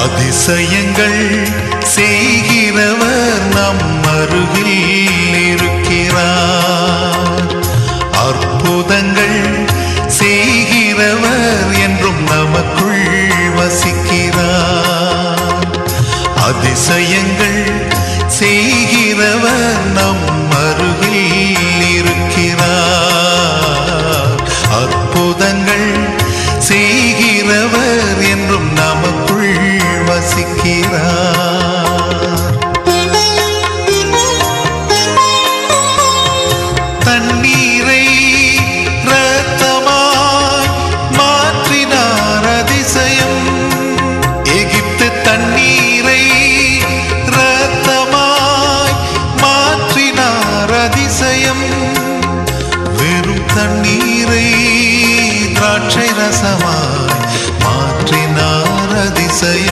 அதிசயங்கள் செய்கிறவர் நம் அருகில் இருக்கிறார். அற்புதங்கள் செய்கிறவர் என்றும் நமக்குள் வசிக்கிறார். அதிசயங்கள் செய்கிறவர் நம் அருகில் இருக்கிறார். அற்புதங்கள் செய்கிறவர் என்றும் நமக்குள் வசிக்கிறார். தண்ணீரை இரத்தமாய் மாற்றினார் அதிசயம். எகிப்து தண்ணீரை இரத்தமாய் மாற்றினார் அதிசயம். வெறும் தண்ணீரை திராட்சை ரசமாய் மாற்றினார் அதிசயம்.